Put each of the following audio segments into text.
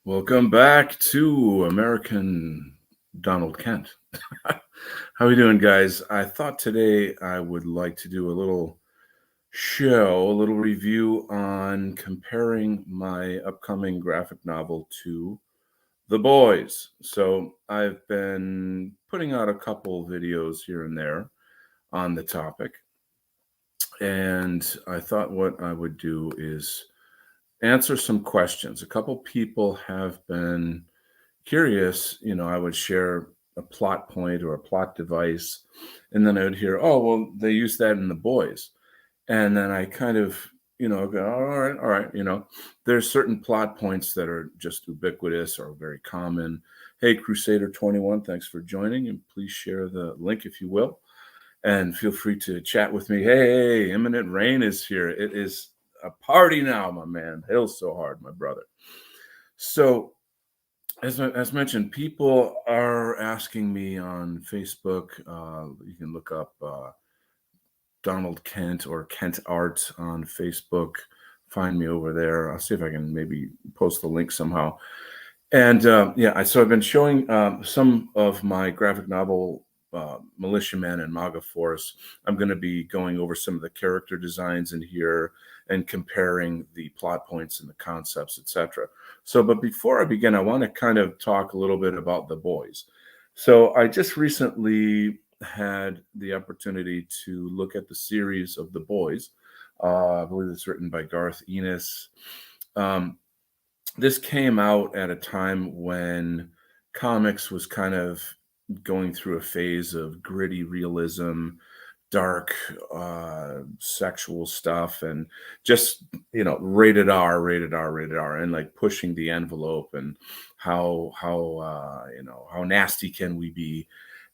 Welcome back to American Donald Kent. How are we doing, guys? I thought today I would like to do a little review on comparing my upcoming graphic novel to The Boys. So I've been putting out a couple videos here and there on the topic, and I thought what I would do is answer some questions. A couple people have been curious, I would share a plot point or a plot device, and then I would hear, oh, well, they use that in The Boys. And then I kind of, go, all right. There's certain plot points that are just ubiquitous or very common. Hey, Crusader 21, thanks for joining, and please share the link if you will. And feel free to chat with me. Hey, imminent rain is here. It is a party now, my man. Hail's so hard, my brother. So, as mentioned, people are asking me on Facebook. You can look up Donald Kent or Kent Art on Facebook. Find me over there. I'll see if I can maybe post the link somehow. And so I've been showing some of my graphic novel, Militiamen and MAGA Force. I'm going to be going over some of the character designs in here and comparing the plot points and the concepts, etc. But before I begin, I want to kind of talk a little bit about The Boys. So I just recently had the opportunity to look at the series of The Boys. I believe it's written by Garth Ennis. This came out at a time when comics was kind of going through a phase of gritty realism, dark sexual stuff, and just rated R, and like pushing the envelope, and how nasty can we be.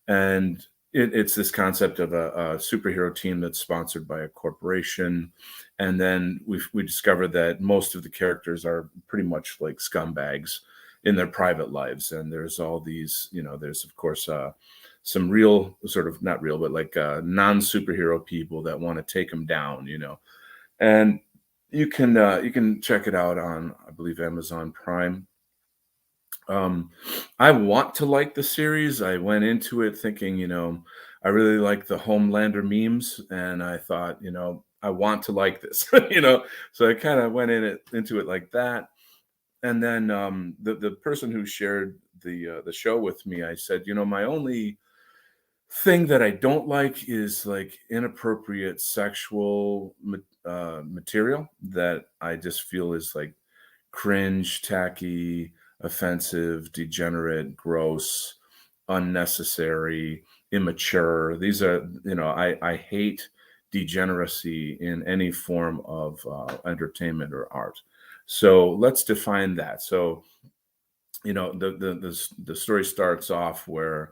And it's this concept of a superhero team that's sponsored by a corporation, and then we discovered that most of the characters are pretty much like scumbags in their private lives. And there's all these, there's of course some real, sort of not real, but like non-superhero people that want to take them down, and you can check it out on, I believe, Amazon Prime. I want to like the series. I went into it thinking, I really like the Homelander memes, and I thought, I want to like this, So I kind of went into it like that. And then the person who shared the show with me, I said, my only thing that I don't like is like inappropriate sexual material that I just feel is like cringe, tacky, offensive, degenerate, gross, unnecessary, immature. These are, I hate degeneracy in any form of entertainment or art. So let's define that. So, the story starts off where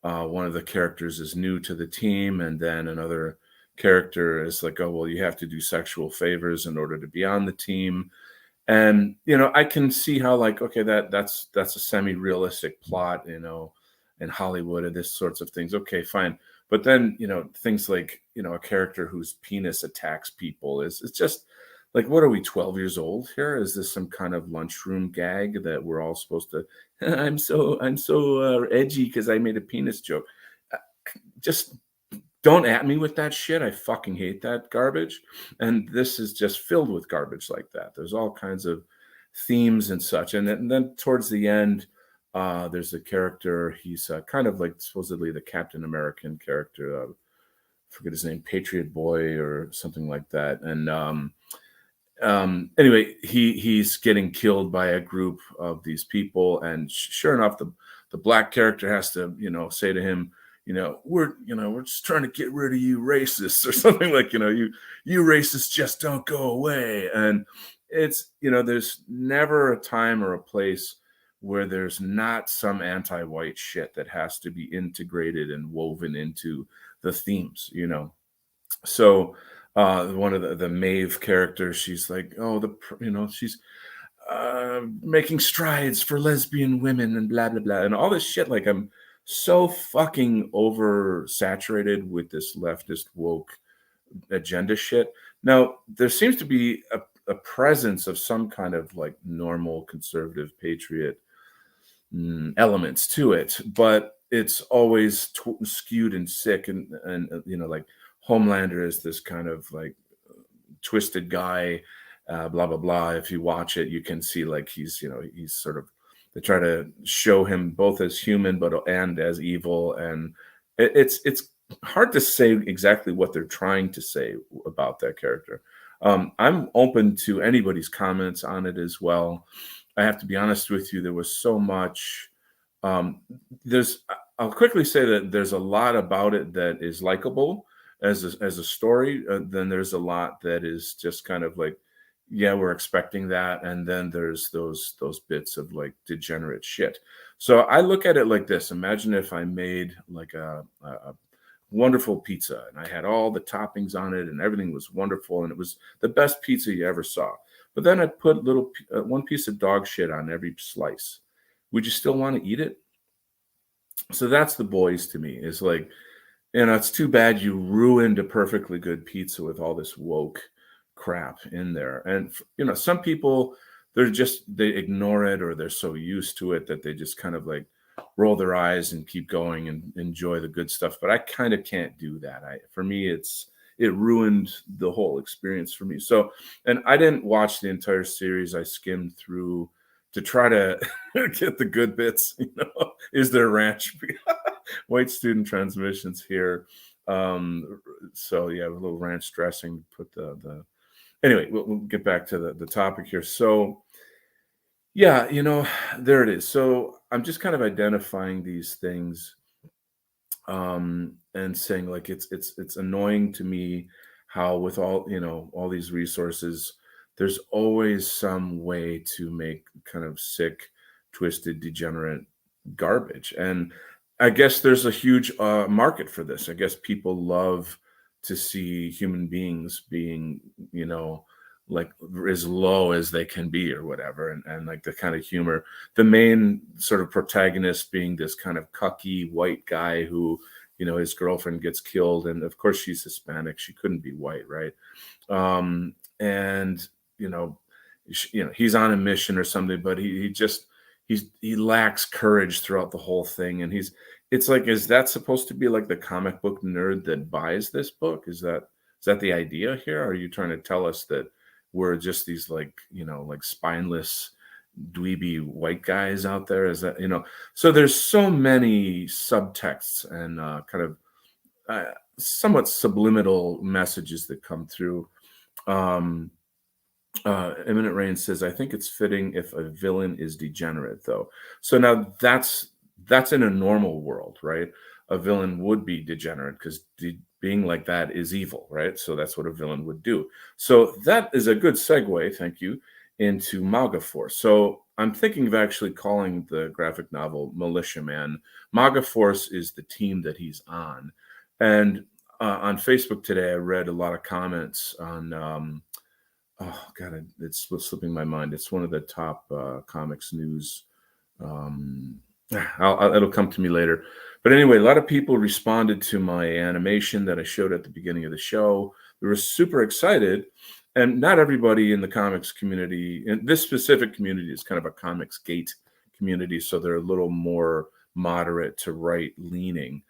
one of the characters is new to the team, and then another character is like, oh well, you have to do sexual favors in order to be on the team. And I can see how, like, okay, that's a semi-realistic plot, in Hollywood and this sorts of things. Okay, fine. But then, things like, a character whose penis attacks people is it's just like, what are we, 12 years old here? Is this some kind of lunchroom gag that we're all supposed to I'm so edgy because I made a penis joke. Uh, Just don't at me with that shit. I fucking hate that garbage. And this is just filled with garbage like that. There's all kinds of themes and such. And then towards the end, there's a character. He's kind of like supposedly the Captain American character. Forget his name, Patriot Boy or something like that. And anyway, he's getting killed by a group of these people, and sure enough, the black character has to say to him, we're just trying to get rid of you racists, or something like, you racists just don't go away. And it's, there's never a time or a place where there's not some anti-white shit that has to be integrated and woven into the themes. So one of the Maeve characters, she's like, oh, she's making strides for lesbian women and blah blah blah and all this shit. Like, I'm so fucking oversaturated with this leftist woke agenda shit. Now there seems to be a presence of some kind of like normal conservative patriot elements to it, but it's always skewed and sick, and like Homelander is this kind of like twisted guy, blah blah blah. If you watch it, you can see like he's sort of, they try to show him both as human and as evil, and it's hard to say exactly what they're trying to say about that character. I'm open to anybody's comments on it as well. I have to be honest with you, there was so much. Um, I'll quickly say that there's a lot about it that is likable as a story. Then there's a lot that is just kind of like, yeah, we're expecting that, and then there's those bits of like degenerate shit. So I look at it like this: imagine if I made like a wonderful pizza, and I had all the toppings on it, and everything was wonderful, and it was the best pizza you ever saw. But then I put one piece of dog shit on every slice. Would you still want to eat it? So that's The Boys to me. Is like, it's too bad you ruined a perfectly good pizza with all this woke crap in there. And some people, they ignore it, or they're so used to it that they just kind of like roll their eyes and keep going and enjoy the good stuff. But I kind of can't do that. For me, it ruined the whole experience for me. So, and I didn't watch the entire series. I skimmed through to try to get the good bits. Is there ranch? White student transmissions here. So yeah, a little ranch dressing to put the anyway, we'll get back to the topic here. So yeah, there it is. So I'm just kind of identifying these things, and saying like, it's annoying to me how with all these resources, there's always some way to make kind of sick, twisted, degenerate garbage. And I guess there's a huge market for this. I guess people love to see human beings being, like as low as they can be or whatever. And like the kind of humor, the main sort of protagonist being this kind of cucky white guy who, his girlfriend gets killed. And of course she's Hispanic. She couldn't be white. Right. And, he's on a mission or something, but he lacks courage throughout the whole thing. And it's like, is that supposed to be like the comic book nerd that buys this book? Is that the idea here? Are you trying to tell us that we're just these like, like spineless dweeby white guys out there? Is that, so there's so many subtexts and kind of somewhat subliminal messages that come through. Imminent Rain says, I think it's fitting if a villain is degenerate, though. So now that's in a normal world, right? A villain would be degenerate because being like that is evil, right? So that's what a villain would do. So that is a good segue, thank you, into MAGA Force. So I'm thinking of actually calling the graphic novel Militiaman. MAGA Force is the team that he's on. And on Facebook today, I read a lot of comments on, oh God, it's slipping my mind. It's one of the top comics news. Um, it'll come to me later. But anyway, a lot of people responded to my animation that I showed at the beginning of the show. They were super excited. And not everybody in the comics community, and this specific community is kind of a comics gate community, so they're a little more moderate to right leaning.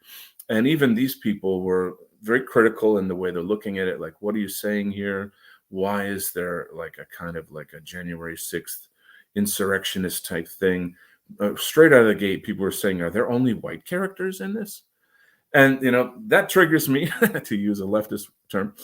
And even these people were very critical in the way they're looking at it. Like, what are you saying here? Why is there like a kind of like a January 6th insurrectionist type thing? Straight out of the gate, people were saying, are there only white characters in this? And, that triggers me to use a leftist term,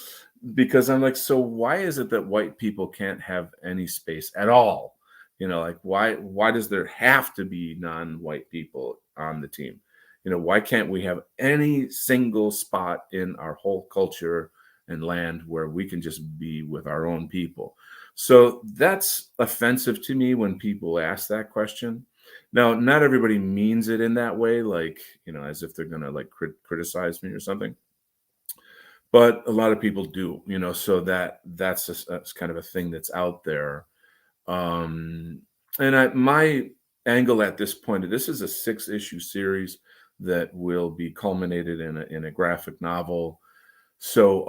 because I'm like, so why is it that white people can't have any space at all? Like why does there have to be non-white people on the team? Why can't we have any single spot in our whole culture and land where we can just be with our own people? So that's offensive to me when people ask that question. Now, not everybody means it in that way, like, as if they're going to like criticize me or something. But a lot of people do, so that's kind of a thing that's out there. Um, and my angle at this point, this is a 6-issue series that will be culminated in a graphic novel. So,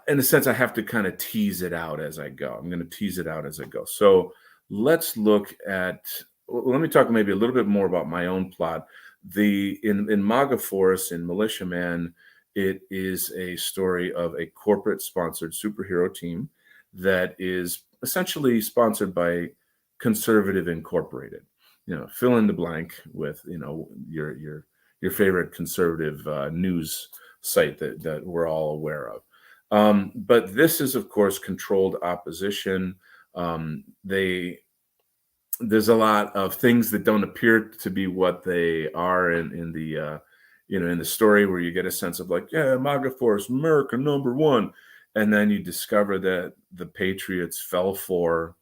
in a sense, I have to kind of tease it out as I go. I'm going to tease it out as I go. So let's look at. Let me talk maybe a little bit more about my own plot. In MAGA Force, in Militiaman, it is a story of a corporate sponsored superhero team that is essentially sponsored by Conservative Incorporated. Fill in the blank with your favorite conservative news site that we're all aware of. But this is, of course, controlled opposition. There's a lot of things that don't appear to be what they are in the story, where you get a sense of like, yeah, MAGA Force, America #1, and then you discover that the Patriots fell for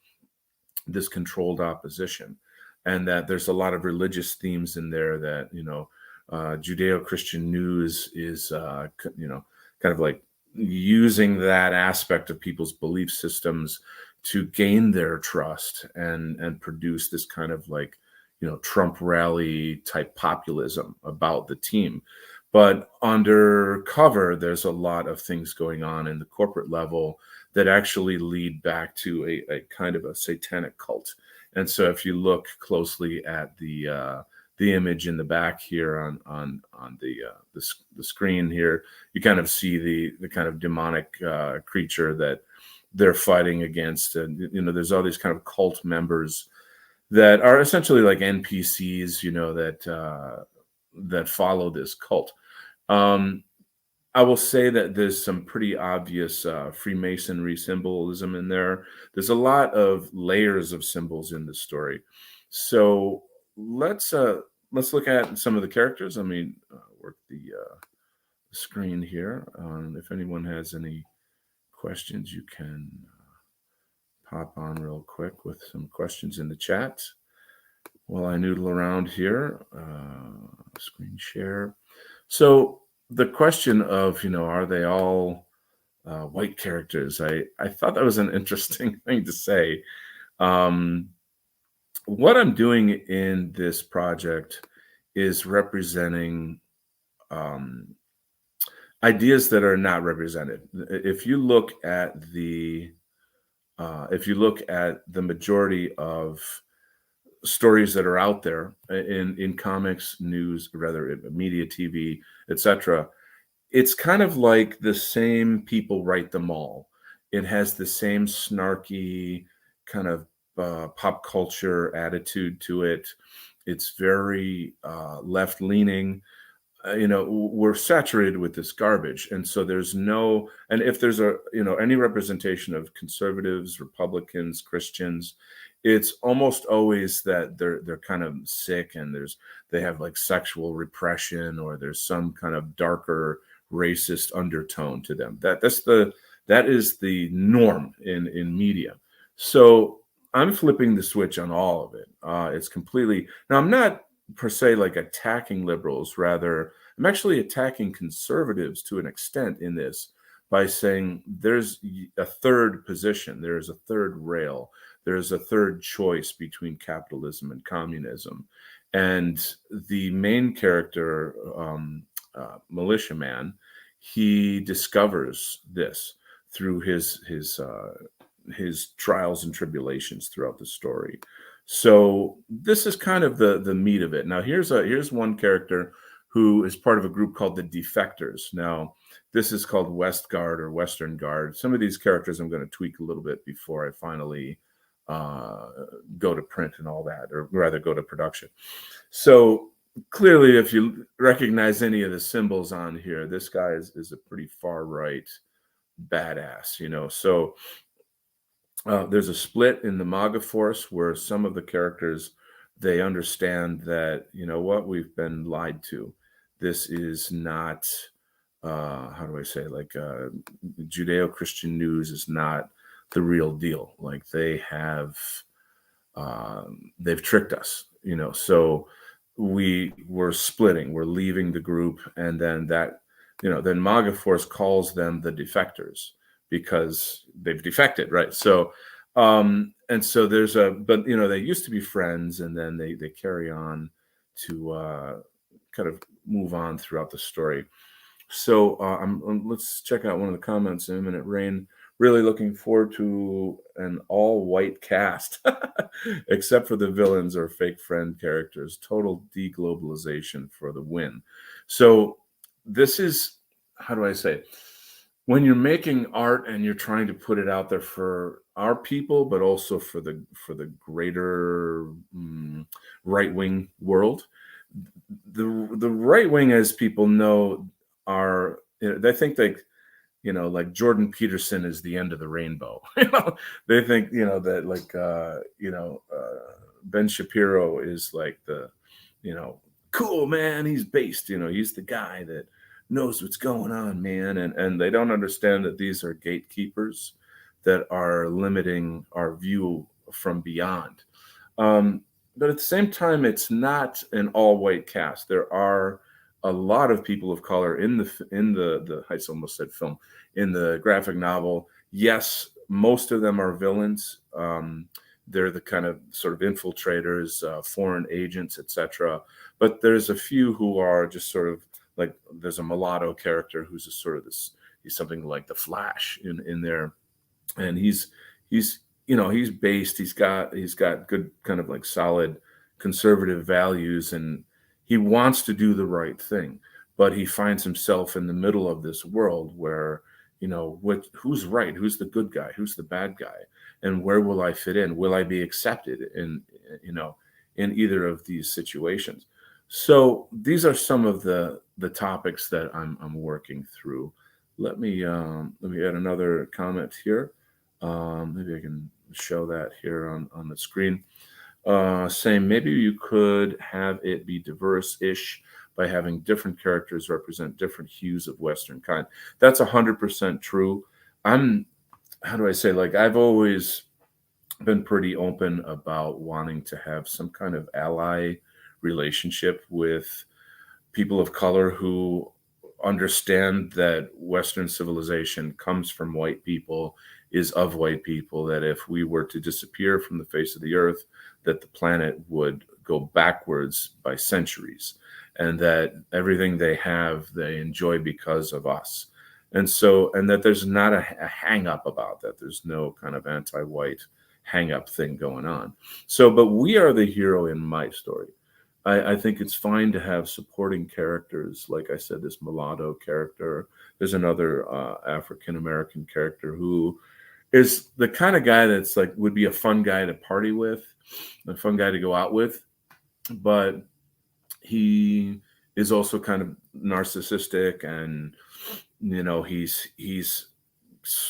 this controlled opposition, and that there's a lot of religious themes in there that Judeo-Christian news is kind of like using that aspect of people's belief systems to gain their trust and produce this kind of like Trump rally type populism about the team. But undercover, there's a lot of things going on in the corporate level that actually lead back to a kind of a satanic cult. And so if you look closely at the image in the back here on the screen here, you kind of see the kind of demonic creature that they're fighting against. And there's all these kind of cult members that are essentially like NPCs, that follow this cult. I will say that there's some pretty obvious Freemasonry symbolism in there. There's a lot of layers of symbols in the story. So let's look at some of the characters. Let me work the screen here. If anyone has any questions, you can pop on real quick with some questions in the chat while I noodle around here. Screen share. So the question of, are they all white characters? I thought that was an interesting thing to say. What I'm doing in this project is representing ideas that are not represented. If you look at the majority of stories that are out there in comics, news, rather media, TV, etc., it's kind of like the same people write them all. It has the same snarky kind of pop culture attitude to it. It's very left leaning. We're saturated with this garbage, and so and if there's any representation of conservatives, Republicans, Christians, it's almost always that they're kind of sick, and they have like sexual repression, or there's some kind of darker racist undertone to them. That is the norm in media. So I'm flipping the switch on all of it. It's completely now. I'm not per se like attacking liberals. Rather, I'm actually attacking conservatives to an extent in this by saying there's a third position, there's a third rail, there's a third choice between capitalism and communism, and the main character, militiaman, he discovers this through his trials and tribulations throughout the story. So this is kind of the meat of it. Now here's one character who is part of a group called the Defectors. Now this is called West Guard or Western Guard. Some of these characters I'm going to tweak a little bit before I finally uh, go to print and all that, or rather go to production. So clearly, if you recognize any of the symbols on here, this guy is a pretty far right badass, you know. So there's a split in the MAGA force where some of the characters, they understand that, you know what, we've been lied to. This is not, how do I say, like Judeo-Christian news is not the real deal. Like they've tricked us, you know. So we're splitting, we're leaving the group, and then that, you know, then MAGA force calls them the defectors because they've defected, right? So and so there's a, but you know, they used to be friends, and then they carry on to kind of move on throughout the story. So let's check out one of the comments in a minute. Rain, really looking forward to an all-white cast, except for the villains or fake friend characters. Total deglobalization for the win. So this is, how do I say? When you're making art and you're trying to put it out there for our people, but also for the greater right wing world, the right wing, as people know, are, you know, they think like, you know, like Jordan Peterson is the end of the rainbow. You know, they think, you know, that like Ben Shapiro is like the, you know, cool man. He's based, you know, he's the guy that knows what's going on, man. And they don't understand that these are gatekeepers that are limiting our view from beyond. But at the same time, it's not an all-white cast. There are a lot of people of color in the I almost said film, in the graphic novel. Yes, most of them are villains. They're the kind of sort of infiltrators, foreign agents, etc. But there's a few who are just sort of like, there's a mulatto character who's a sort of this. He's something like the Flash in there, and he's you know, he's based, he's got good kind of like solid conservative values, and he wants to do the right thing, but he finds himself in the middle of this world where, you know, who's right, who's the good guy, who's the bad guy, and where will I fit in, will I be accepted in, you know, in either of these situations. So these are some of the topics that I'm working through. Let me add another comment here. Maybe I can show that here on the screen. Saying maybe you could have it be diverse-ish by having different characters represent different hues of Western kind. That's 100% true. I'm, how do I say, like, I've always been pretty open about wanting to have some kind of ally relationship with people of color who understand that Western civilization comes from white people, is of white people, that if we were to disappear from the face of the earth, that the planet would go backwards by centuries, and that everything they have, they enjoy because of us. And so, and that there's not a hang up about that. There's no kind of anti-white hang up thing going on. So, but we are the hero in my story. I think it's fine to have supporting characters. Like I said, this mulatto character. There's another African American character who is the kind of guy that's like, would be a fun guy to party with, a fun guy to go out with, but he is also kind of narcissistic, and you know, he's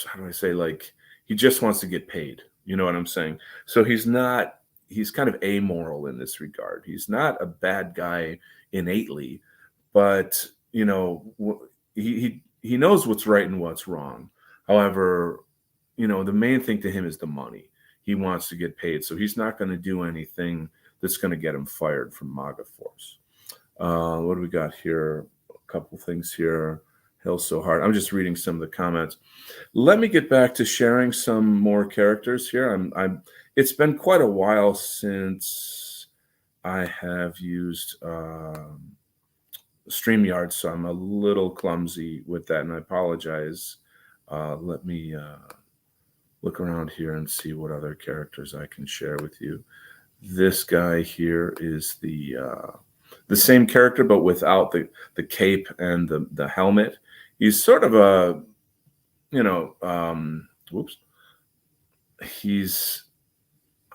how do I say, like, he just wants to get paid. You know what I'm saying? So he's kind of amoral in this regard. He's not a bad guy innately, but you know, he knows what's right and what's wrong. However, you know, the main thing to him is the money. he wants to get paid. So he's not going to do anything that's going to get him fired from MAGA Force. What do we got here? A couple things here. Hell so hard. I'm just reading some of the comments. Let me get back to sharing some more characters here. It's been quite a while since I have used StreamYard, so I'm a little clumsy with that, and I apologize. Let me look around here and see what other characters I can share with you. This guy here is the same character, but without the cape and the helmet. He's sort of a, whoops. He's,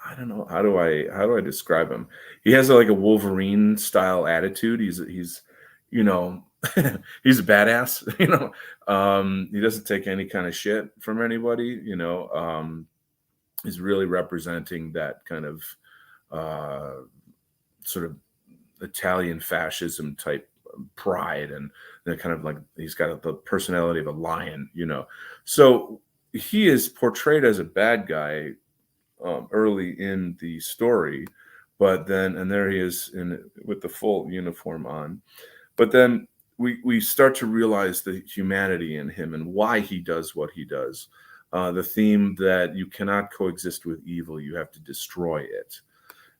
I don't know, how do I describe him? He has like a Wolverine style attitude. He's he's a badass. He doesn't take any kind of shit from anybody. He's really representing that kind of sort of Italian fascism type pride, and kind of like he's got the personality of a lion. So he is portrayed as a bad guy early in the story, but then, and there he is with the full uniform on, but then we start to realize the humanity in him and why he does what he does. The theme that you cannot coexist with evil, you have to destroy it.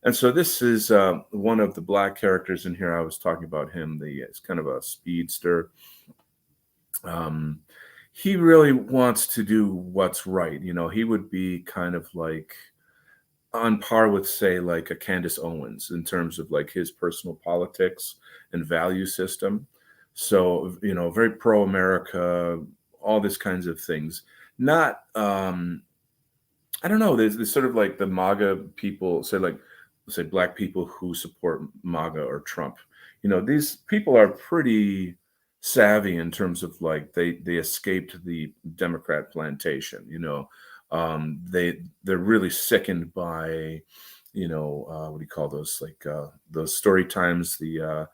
And so this is one of the black characters in here. I was talking about him. It's kind of a speedster. He really wants to do what's right. He would be kind of like on par with, say, like a Candace Owens in terms of like his personal politics and value system. So, very pro-America, all these kinds of things. Not, I don't know, there's sort of like the MAGA people, say black people who support MAGA or Trump. These people are pretty savvy in terms of like they escaped the Democrat plantation. They're really sickened by what do you call those, like those story times, the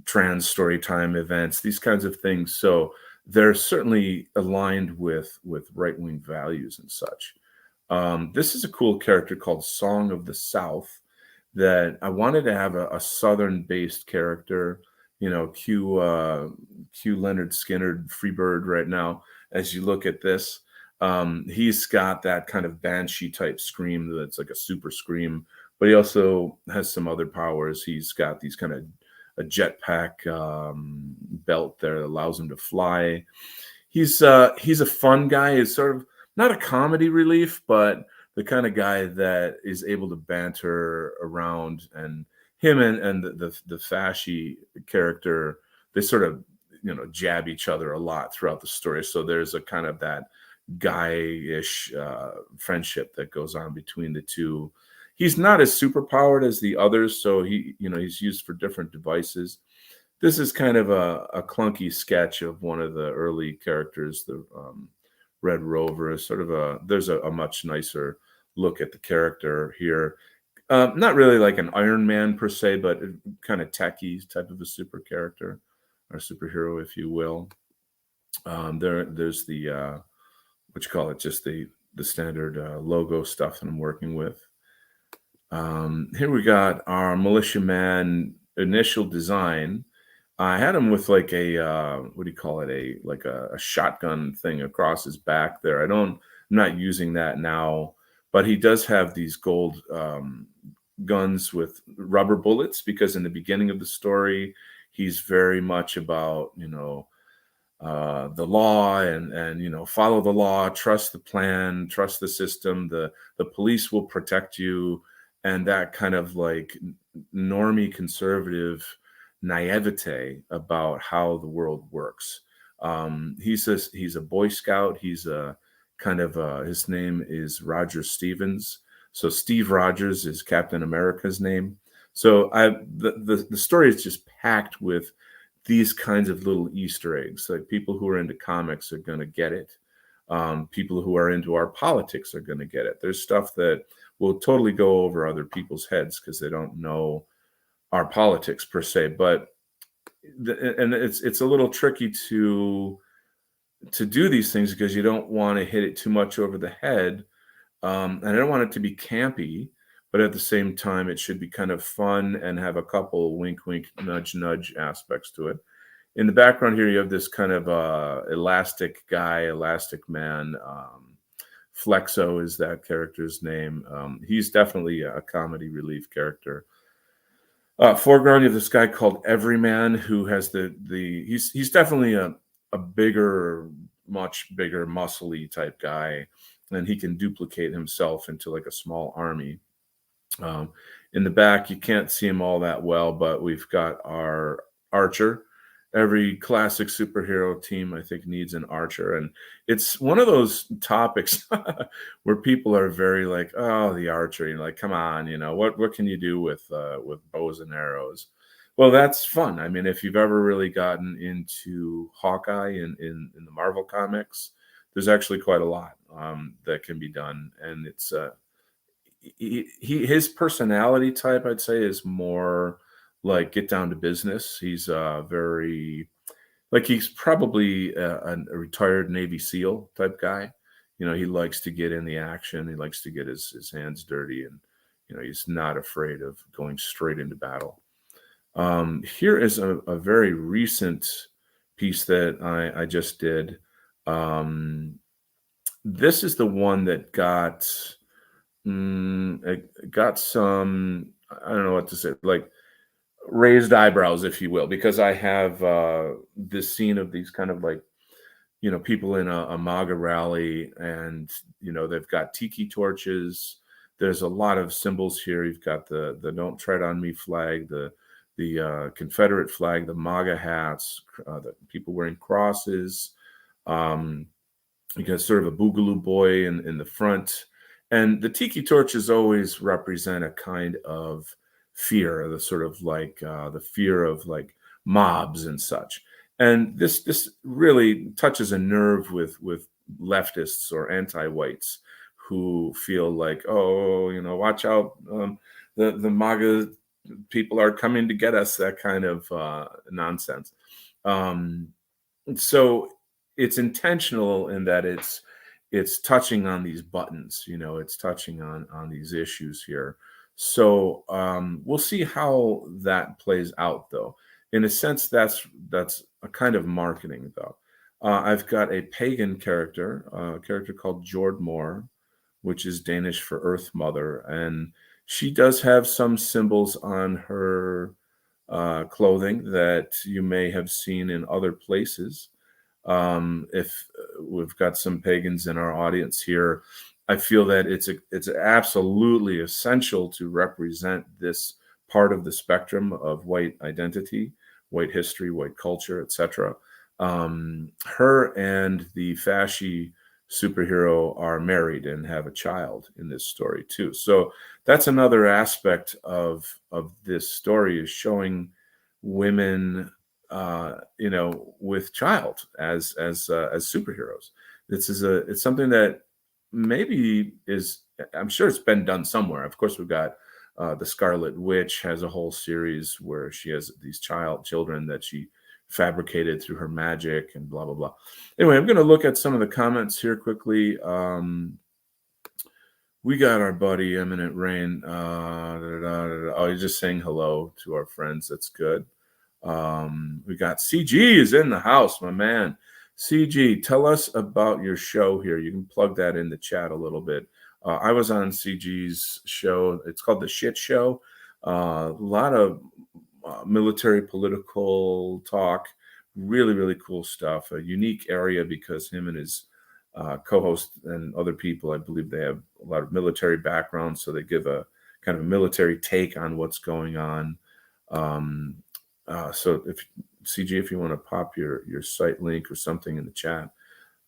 trans story time events, these kinds of things. So they're certainly aligned with right-wing values and such. This is a cool character called Song of the South that I wanted to have a Southern-based character. Q Leonard Skinner, Freebird right now. As you look at this, he's got that kind of banshee type scream that's like a super scream, but he also has some other powers. He's got these kind of a jetpack belt there that allows him to fly. He's a fun guy. He's sort of not a comedy relief, but the kind of guy that is able to banter around. And him and the Fasci character, they sort of jab each other a lot throughout the story. So there's a kind of that guy-ish friendship that goes on between the two. He's not as super powered as the others, so he's used for different devices. This is kind of a clunky sketch of one of the early characters, the Red Rover. There's a much nicer look at the character here. Not really like an Iron Man per se, but kind of techie type of a super character or superhero, if you will. There's the what you call it, just the standard logo stuff that I'm working with. Here we got our militiaman initial design. I had him with like a what do you call it, a shotgun thing across his back there. I'm not using that now, but he does have these gold guns with rubber bullets, because in the beginning of the story, he's very much about the law and follow the law, trust the plan, trust the system. The police will protect you, and that kind of like normie conservative naivete about how the world works. He's a Boy Scout. He's a kind of his name is Roger Stevens. So Steve Rogers is Captain America's name. So the story is just packed with these kinds of little Easter eggs. Like, people who are into comics are going to get it. People who are into our politics are going to get it. There's stuff that will totally go over other people's heads because they don't know our politics per se. But and it's a little tricky to do these things because you don't want to hit it too much over the head. And I don't want it to be campy, but at the same time, it should be kind of fun and have a couple wink, wink, nudge, nudge aspects to it. In the background here, you have this kind of elastic guy, elastic man. Flexo is that character's name. He's definitely a comedy relief character. Foreground, you have this guy called Everyman who has he's definitely a bigger, much bigger, muscly type guy, and he can duplicate himself into like a small army. Um, in the back, you can't see him all that well, but we've got our archer. Every classic superhero team, I think, needs an archer, and it's one of those topics where people are very like, "Oh, the archer," like, "Come on, what can you do with bows and arrows?" Well, that's fun. I mean, if you've ever really gotten into Hawkeye in the Marvel comics, there's actually quite a lot that can be done, and it's his personality type, I'd say, is more like get down to business. He's very like he's probably a retired Navy SEAL type guy. He likes to get in the action. He likes to get his hands dirty, and he's not afraid of going straight into battle. Here is a very recent piece that I just did. This is the one that it got some, I don't know what to say, like raised eyebrows, if you will, because I have this scene of these kind of like, people in a MAGA rally, and they've got tiki torches. There's a lot of symbols here. You've got the "Don't Tread on Me" flag, the Confederate flag, the MAGA hats, the people wearing crosses. Um, you got sort of a boogaloo boy in the front, and the tiki torches always represent a kind of fear, the sort of like the fear of like mobs and such. And this really touches a nerve with leftists or anti-whites who feel like, oh, watch out, the MAGA people are coming to get us, that kind of nonsense. Um, so it's intentional in that it's touching on these buttons, it's touching on these issues here. So we'll see how that plays out, though. In a sense, that's a kind of marketing, though. I've got a pagan character, a character called Jordmore, which is Danish for Earth Mother, and she does have some symbols on her clothing that you may have seen in other places. If we've got some pagans in our audience here, I feel that it's absolutely essential to represent this part of the spectrum of white identity, white history, white culture, etc. Her and the fasci superhero are married and have a child in this story too. So that's another aspect of this story, is showing women with child as superheroes. It's something that maybe is, I'm sure it's been done somewhere. Of course, we've got the Scarlet Witch has a whole series where she has these children that she fabricated through her magic and blah blah blah. Anyway, I'm going to look at some of the comments here quickly. We got our buddy Eminent Rain. Oh, he's just saying hello to our friends. That's good. We got CG is in the house, my man. CG, tell us about your show here. You can plug that in the chat a little bit. I was on CG's show. It's called The Shit Show. A lot of military political talk. Really, really cool stuff. A unique area because him and his co-host and other people, I believe they have a lot of military backgrounds, so they give a kind of a military take on what's going on. So if CG, if you want to pop your site link or something in the chat,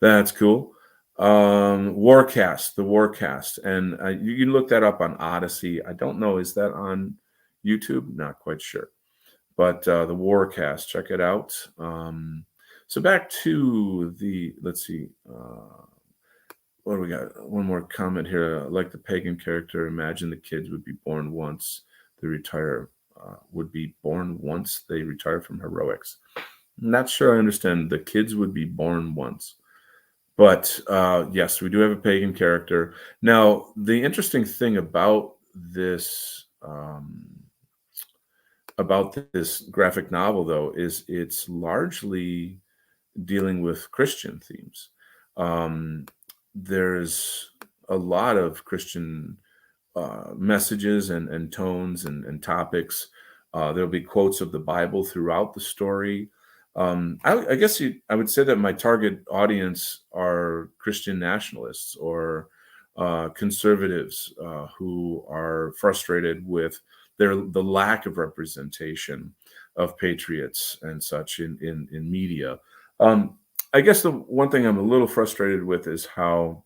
that's cool. Warcast, the Warcast, and you can look that up on Odyssey. I don't know, is that on YouTube? Not quite sure, but the Warcast, check it out. So back to let's see, what do we got? One more comment here. Like the pagan character, imagine the kids would be born once they retire. Would be born once they retire from heroics. Not sure I understand. The kids would be born once. But yes, we do have a pagan character. Now, the interesting thing about this graphic novel, though, is it's largely dealing with Christian themes. Um, there's a lot of Christian messages and tones and topics. There'll be quotes of the Bible throughout the story. I guess I would say that my target audience are Christian nationalists or conservatives who are frustrated with the lack of representation of patriots and such in media. Um, I guess the one thing I'm a little frustrated with is how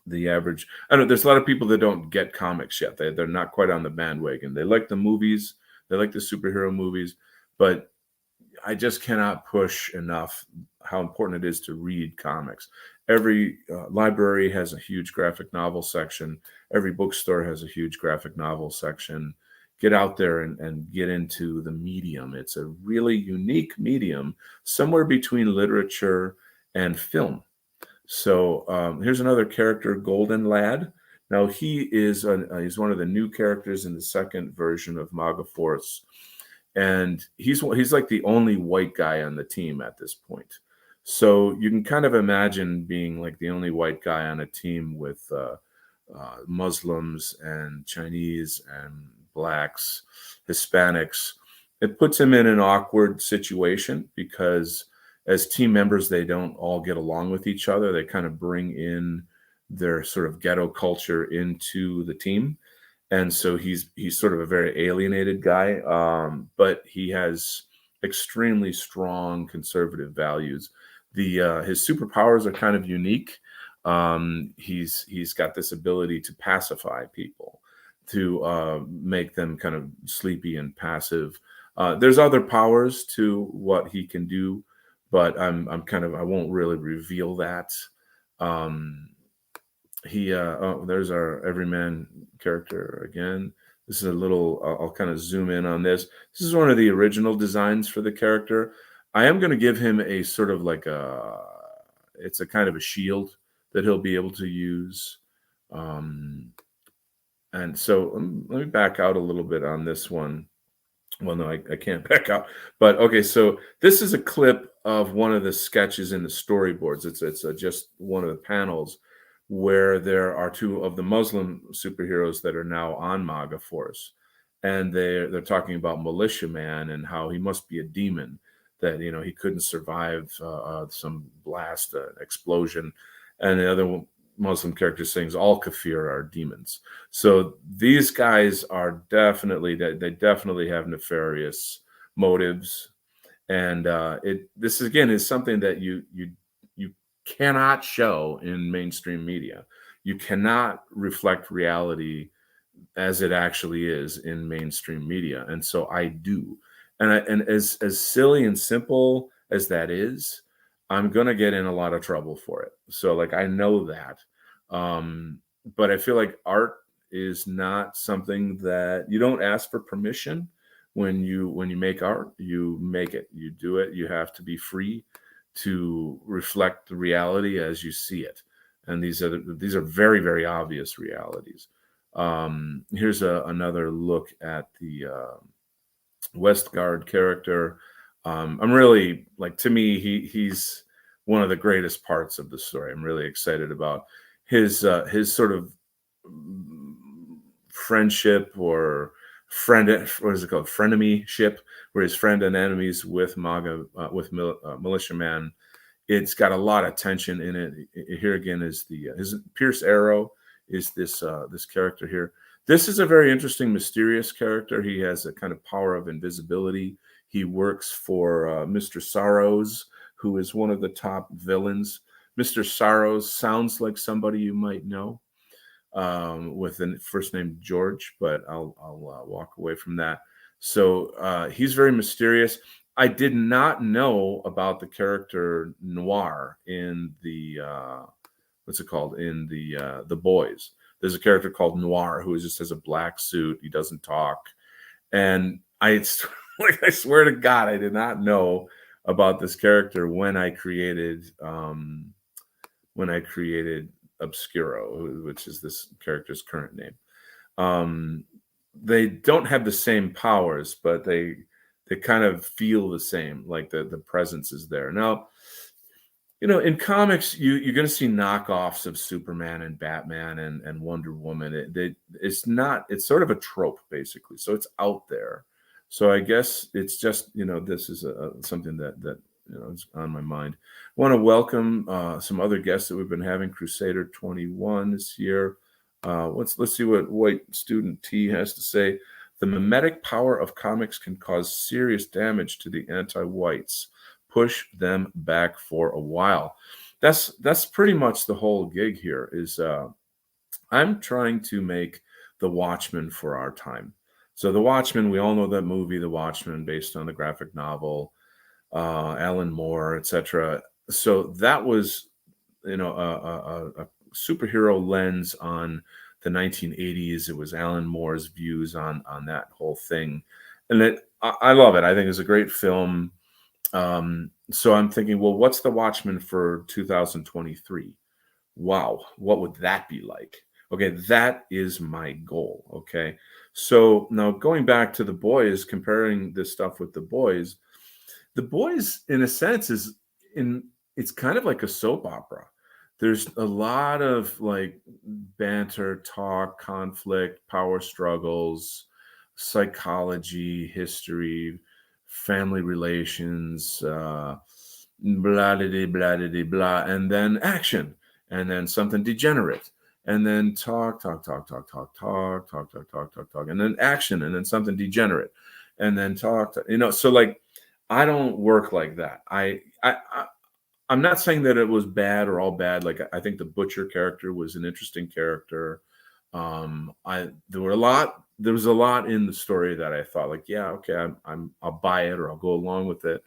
the average I don't know, there's a lot of people that don't get comics yet. They're not quite on the bandwagon. They like the movies, they like the superhero movies, but I just cannot push enough how important it is to read comics. Every library has a huge graphic novel section. Every bookstore has a huge graphic novel section. Get out there and get into the medium. It's a really unique medium, somewhere between literature and film. So here's another character, Golden Lad. Now he's one of the new characters in the second version of MAGA Force, and he's like the only white guy on the team at this point. So you can kind of imagine being like the only white guy on a team with Muslims and Chinese and blacks, Hispanics. It puts him in an awkward situation because as team members, they don't all get along with each other. They kind of bring in their sort of ghetto culture into the team. And so he's sort of a very alienated guy, but he has extremely strong conservative values. The his superpowers are kind of unique. He's got this ability to pacify people, to make them kind of sleepy and passive. There's other powers to what he can do, but I won't really reveal that. Um, there's our everyman character again. This is a little. I'll kind of zoom in on this. This is one of the original designs for the character. I am going to give him a sort of like it's a kind of a shield that he'll be able to use. And so let me back out a little bit on this one. Well, no, I can't back out. But okay, so this is a clip of one of the sketches in the storyboards. It's just one of the panels where there are two of the Muslim superheroes that are now on MAGA Force, and they're talking about Militia Man and how he must be a demon, that he couldn't survive some blast, explosion, and the other Muslim character sings all kafir are demons. So these guys are they definitely have nefarious motives, and this again is something that you cannot show in mainstream media. You cannot reflect reality as it actually is in mainstream media, and so I do. And as silly and simple as that is, I'm gonna get in a lot of trouble for it. So like I know that, um, but I feel like art is not something that you don't ask for permission when you make art. You make it, you do it. You have to be free to reflect the reality as you see it, and these are very, very obvious realities. Here's another look at the Westgard character. I'm really like, to me, he's one of the greatest parts of the story. I'm really excited about his sort of friendship or what is it called, frenemy-ship, where he's friend and enemies with MAGA, Militia Man. It's got a lot of tension in it. Here again is his Pierce Arrow is this character here. This is a very interesting, mysterious character. He has a kind of power of invisibility. He works for Mr. Sorrows, who is one of the top villains. Mr. Sorrows sounds like somebody you might know, with the first name George, but I'll walk away from that. So he's very mysterious. I did not know about the character Noir in the what's it called, in the Boys. There's a character called Noir who just has a black suit. He doesn't talk, and like I swear to God, I did not know about this character when I created when I created Obscuro, which is this character's current name. Um, they don't have the same powers, but they kind of feel the same, like the presence is there. Now, in comics, you're going to see knockoffs of Superman and Batman and Wonder Woman. It's not. It's sort of a trope, basically. So it's out there. So I guess it's just this is something that is on my mind. I want to welcome some other guests that we've been having. Crusader 21 this year. Let's see what White Student T has to say. The mimetic power of comics can cause serious damage to the anti-whites. Push them back for a while. That's pretty much the whole gig here. Is I'm trying to make The Watchmen for our time. So The Watchmen, we all know that movie, The Watchmen, based on the graphic novel, Alan Moore, etc. So that was, a superhero lens on the 1980s. It was Alan Moore's views on that whole thing, and I love it. I think it's a great film. So I'm thinking, well, what's The Watchmen for 2023? Wow, what would that be like? Okay, that is my goal. Okay, so now going back to The Boys, comparing this stuff with The Boys, in a sense, it's kind of like a soap opera. There's a lot of like banter, talk, conflict, power struggles, psychology, history, family relations, blah blah blah blah blah, and then action, and then something degenerate, and then talk, and then action, and then something degenerate, and then so like I don't work like that. I'm not saying that it was bad or all bad. Like I think the Butcher character was an interesting character. I there was a lot in the story that I thought like, yeah, okay, I'll buy it or I'll go along with it.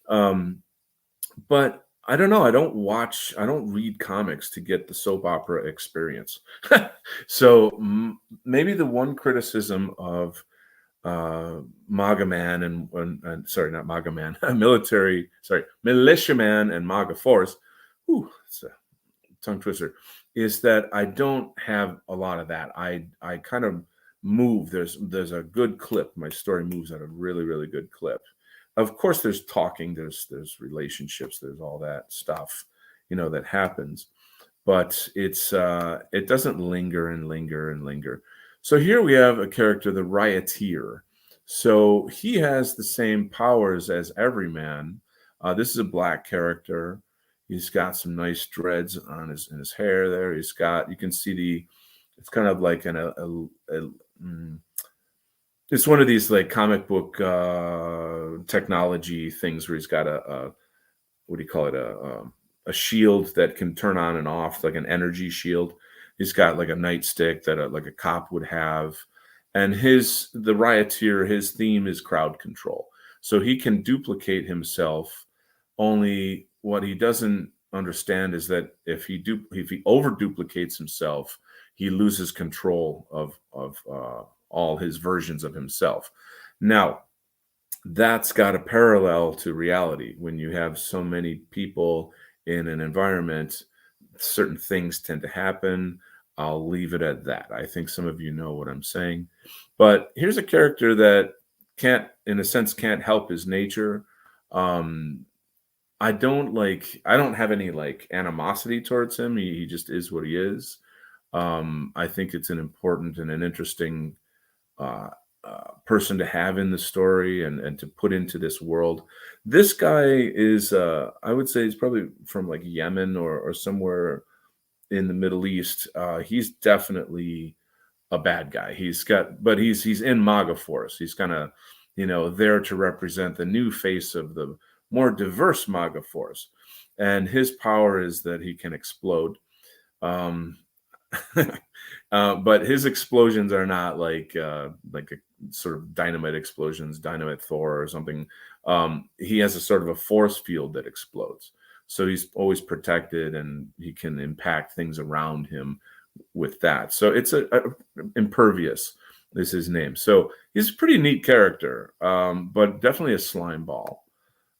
But I don't know. I don't read comics to get the soap opera experience. So maybe the one criticism of MAGA man and sorry, not MAGA man, militia man and MAGA force. It's a tongue twister. Is that I don't have a lot of that. I kind of move. There's a good clip. My story moves at a really really good clip. Of course, there's talking. There's relationships. There's all that stuff, that happens. But it doesn't linger and linger and linger. So here we have a character, the Rioteer. So he has the same powers as Everyman. This is a black character. He's got some nice dreads on in his hair there. You can see it's kind of like it's one of these like comic book technology things where he's got what do you call it? A shield that can turn on and off, like an energy shield. He's got like a nightstick that like a cop would have. And the Rioteer, his theme is crowd control. So he can duplicate himself. Only what he doesn't understand is that if he over duplicates himself, he loses control of all his versions of himself. Now, that's got a parallel to reality. When you have so many people in an environment, certain things tend to happen. I'll leave it at that. I think some of you know what I'm saying. But here's a character that in a sense, can't help his nature. I don't have any like animosity towards him. He just is what he is. I think it's an important and an interesting person to have in the story and to put into this world. This guy is, I would say, he's probably from like Yemen or somewhere in the Middle East. He's definitely a bad guy. But he's in MAGA force. He's kind of, there to represent the new face of the more diverse MAGA force. And his power is that he can explode. But his explosions are not like a sort of dynamite explosions, dynamite Thor or something. He has a sort of a force field that explodes. So he's always protected and he can impact things around him with that. So it's impervious is his name. So he's a pretty neat character, but definitely a slime ball.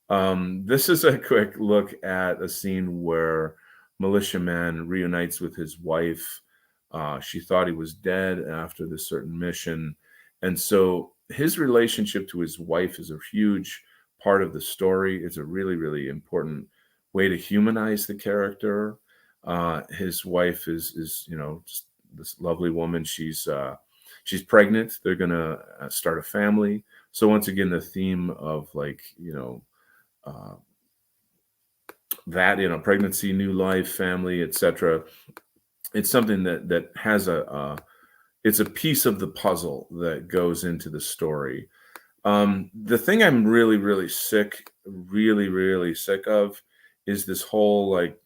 This is a quick look at a scene where militiaman reunites with his wife. She thought he was dead after this certain mission. And so his relationship to his wife is a huge part of the story. It's a really, really important way to humanize the character. His wife is just this lovely woman. She's pregnant. They're gonna start a family. So once again, the theme of like uh, that pregnancy, new life, family, etc. It's something that has it's a piece of the puzzle that goes into the story. The thing I'm really, really sick of is this whole like,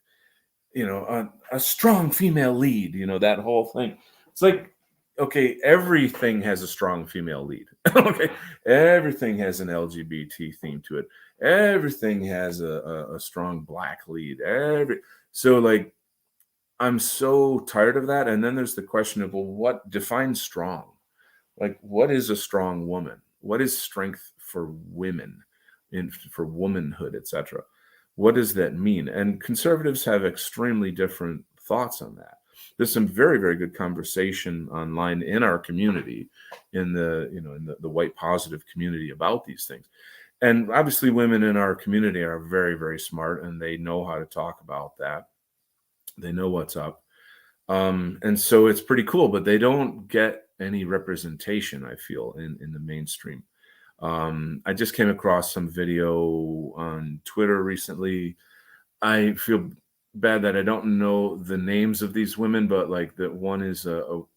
a strong female lead, that whole thing. It's like, okay, everything has a strong female lead. Okay. Everything has an LGBT theme to it. Everything has a strong black lead. So like, I'm so tired of that. And then there's the question of, well, what defines strong? Like, what is a strong woman? What is strength for women, for womanhood, etc.? What does that mean? And conservatives have extremely different thoughts on that. There's some very, very good conversation online in our community, in the white positive community about these things. And obviously, women in our community are very, very smart, and they know how to talk about that. They know what's up. And so it's pretty cool, but they don't get any representation, I feel, in the mainstream. I just came across some video on Twitter recently. I feel bad that I don't know the names of these women, but like that one is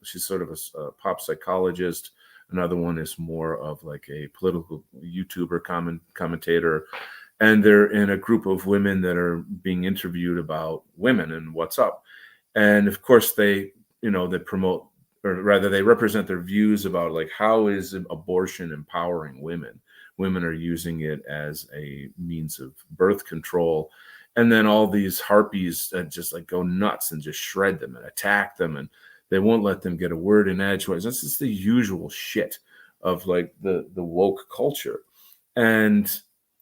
she's sort of a pop psychologist. Another one is more of like a political YouTuber commentator, and they're in a group of women that are being interviewed about women and what's up. And of course they promote, or rather they represent their views about like, how is abortion empowering women? Women are using it as a means of birth control. And then all these harpies just like go nuts and just shred them and attack them, and they won't let them get a word in edgeways. That's just the usual shit of like the woke culture. And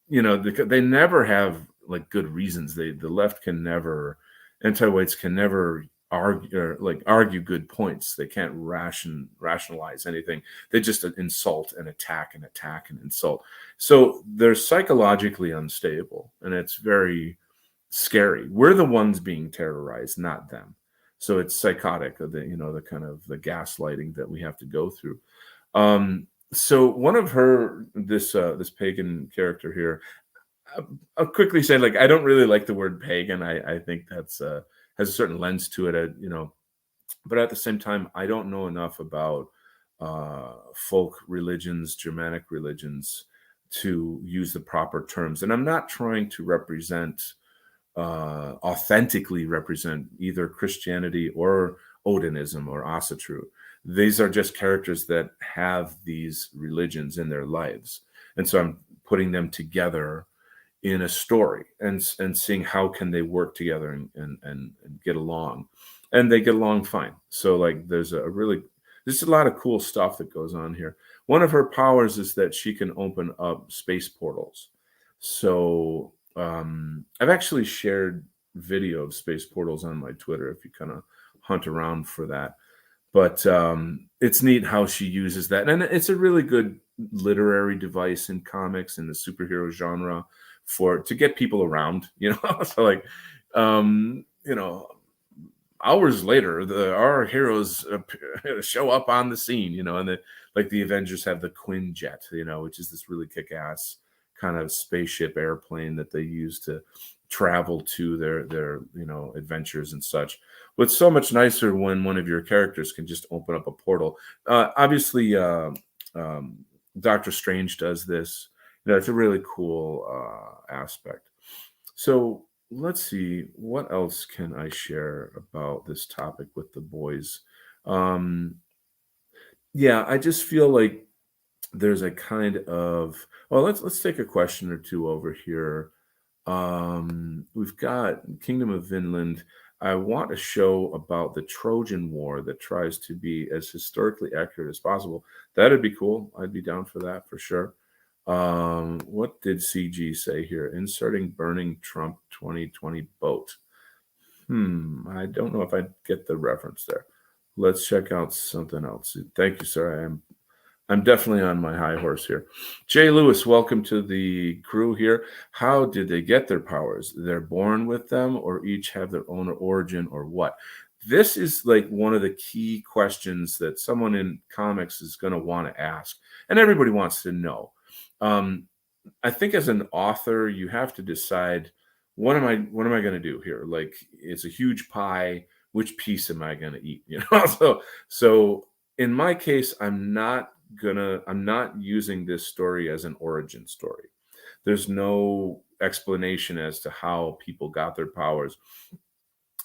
they never have like good reasons. The left can never, anti-whites can never argue good points. They can't rationalize anything. They just insult and attack and attack and insult. So they're psychologically unstable, and it's very scary. We're the ones being terrorized, not them. So it's psychotic, the kind of the gaslighting that we have to go through. So one of this pagan character here, I'll quickly say, like, I don't really like the word pagan. I think that's has a certain lens to it, but at the same time, I don't know enough about folk religions, Germanic religions, to use the proper terms. And I'm not trying to authentically represent either Christianity or Odinism or Asatru. These are just characters that have these religions in their lives. And so I'm putting them together in a story and seeing how can they work together and get along. And they get along fine. So like there's a lot of cool stuff that goes on here. One of her powers is that she can open up space portals. So I've actually shared video of space portals on my Twitter if you kind of hunt around for that. But it's neat how she uses that. And it's a really good literary device in comics and the superhero genre to get people around, So like, hours later, our heroes show up on the scene, and the Avengers have the Quinjet, which is this really kick-ass kind of spaceship airplane that they use to travel to their adventures and such. But it's so much nicer when one of your characters can just open up a portal. Obviously, Doctor Strange does this. It's a really cool aspect. So let's see, what else can I share about this topic with the boys? Yeah, I just feel like there's a kind of, well, let's take a question or two over here. We've got Kingdom of Vinland. I want a show about the Trojan War that tries to be as historically accurate as possible. That'd be cool. I'd be down for that for sure. What did CG say here? Inserting burning Trump 2020 boat. I don't know if I get the reference there. Let's check out something else. Thank you, sir. I'm definitely on my high horse here. Jay Lewis, welcome to the crew here. How did they get their powers? They're born with them, or each have their own origin, or what? This is like one of the key questions that someone in comics is going to want to ask, and everybody wants to know. Um, I think as an author, you have to decide what am I going to do here? Like it's a huge pie. Which piece am I going to eat? So in my case, I'm not using this story as an origin story. There's no explanation as to how people got their powers.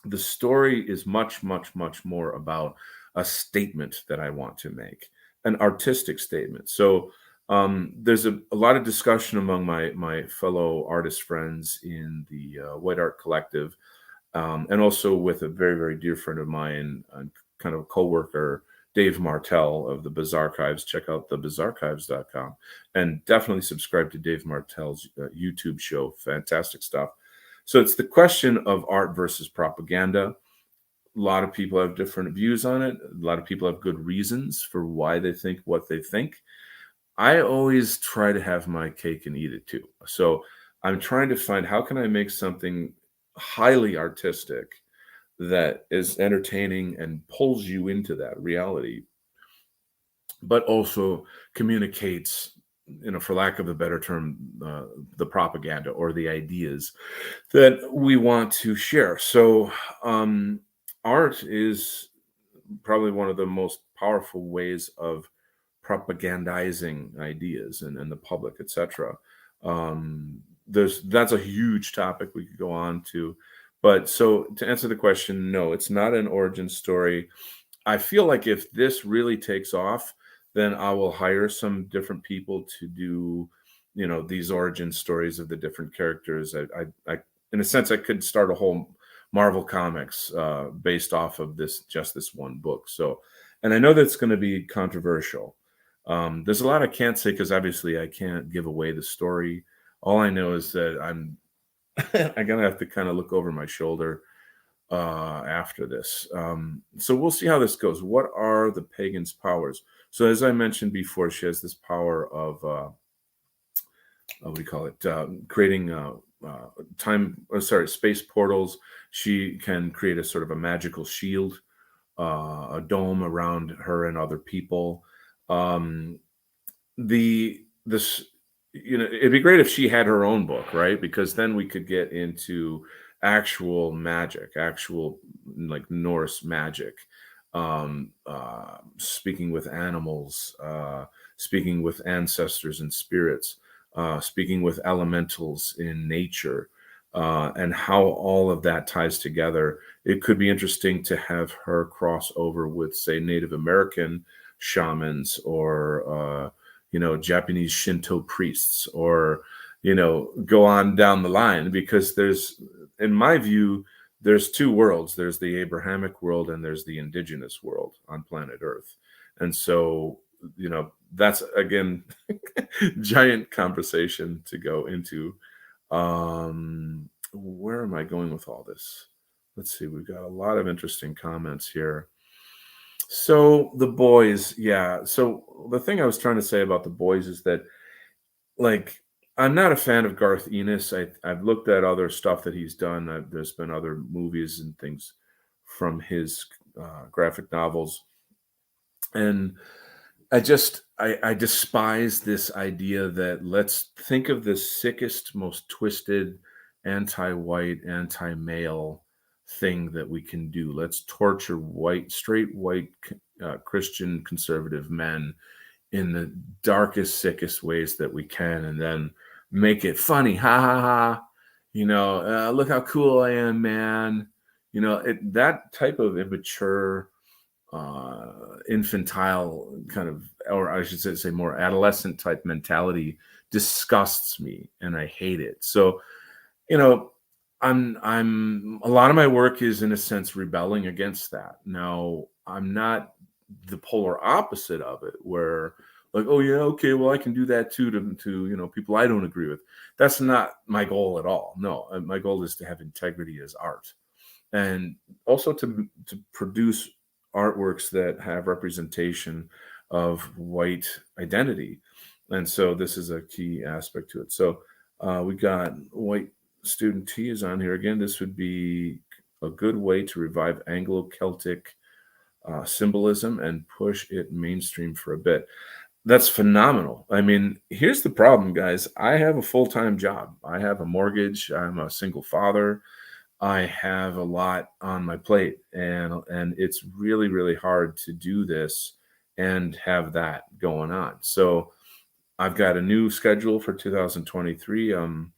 The story is much, much, much more about a statement that I want to make, an artistic statement. So there's a lot of discussion among my fellow artist friends in the White Art Collective, and also with a very, very dear friend of mine, kind of coworker, Dave Martell of the Bizarchives. Check out thebizarchives.com and definitely subscribe to Dave Martell's YouTube show. Fantastic stuff. So it's the question of art versus propaganda. A lot of people have different views on it. A lot of people have good reasons for why they think what they think. I always try to have my cake and eat it too. So I'm trying to find how can I make something highly artistic that is entertaining and pulls you into that reality, but also communicates, for lack of a better term, the propaganda or the ideas that we want to share. So, art is probably one of the most powerful ways of propagandizing ideas and the public, etc. That's a huge topic we could go on to, but so to answer the question, no, it's not an origin story. I feel like if this really takes off, then I will hire some different people to do, these origin stories of the different characters. In a sense, I could start a whole Marvel comics based off of just this one book. So, and I know that's going to be controversial. There's a lot I can't say because obviously I can't give away the story. All I know is that I'm gonna have to kind of look over my shoulder after this. So we'll see how this goes. What are the pagan's powers? So as I mentioned before, she has this power of what do you call it? Creating space portals. She can create a sort of a magical shield, a dome around her and other people. Um, the this It'd be great if she had her own book, right? Because then we could get into actual magic, actual like Norse magic, speaking with animals, speaking with ancestors and spirits, speaking with elementals in nature, and how all of that ties together. It could be interesting to have her cross over with, say, Native American shamans, or Japanese Shinto priests, or go on down the line, because in my view, there's two worlds. There's the Abrahamic world and there's the indigenous world on planet Earth. And so, that's again, giant conversation to go into. Where am I going with all this? Let's see. We've got a lot of interesting comments here. So the boys, yeah. So the thing I was trying to say about the boys is that, like, I'm not a fan of Garth Ennis. I've looked at other stuff that he's done. There's been other movies and things from his graphic novels, and I despise this idea that let's think of the sickest, most twisted, anti-white, anti-male thing that we can do. Let's torture straight white Christian conservative men in the darkest, sickest ways that we can, and then make it funny. Ha ha ha. Look how cool I am, man. That type of immature, infantile kind of, or I should say more adolescent type mentality disgusts me, and I hate it. So, you know, I'm a lot of my work is in a sense rebelling against that. Now, I'm not the polar opposite of it, where like, oh yeah, okay, well I can do that too to people I don't agree with. That's not my goal at all. No, my goal is to have integrity as art. and also to produce artworks that have representation of white identity. And so this is a key aspect to it. So we got white student T is on here again. This would be a good way to revive Anglo-Celtic symbolism and push it mainstream for a bit. That's phenomenal. I mean, here's the problem, guys. I have a full-time job. I have a mortgage. I'm a single father. I have a lot on my plate, and it's really, really hard to do this and have that going on. So I've got a new schedule for 2023. Come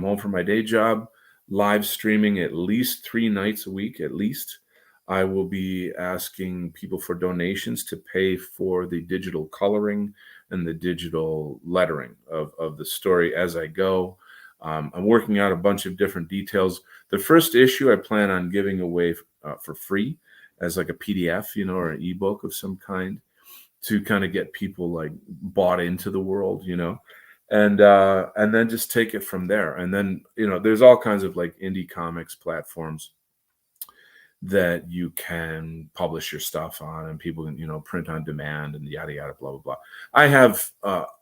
home from my day job, live streaming at least 3 nights a week, at least. I will be asking people for donations to pay for the digital coloring and the digital lettering of the story as I go. I'm working out a bunch of different details. The first issue I plan on giving away for free as like a PDF, or an ebook of some kind, to kind of get people like bought into the world, and then just take it from there. And then there's all kinds of like indie comics platforms that you can publish your stuff on, and people can print on demand and yada yada blah blah blah. I have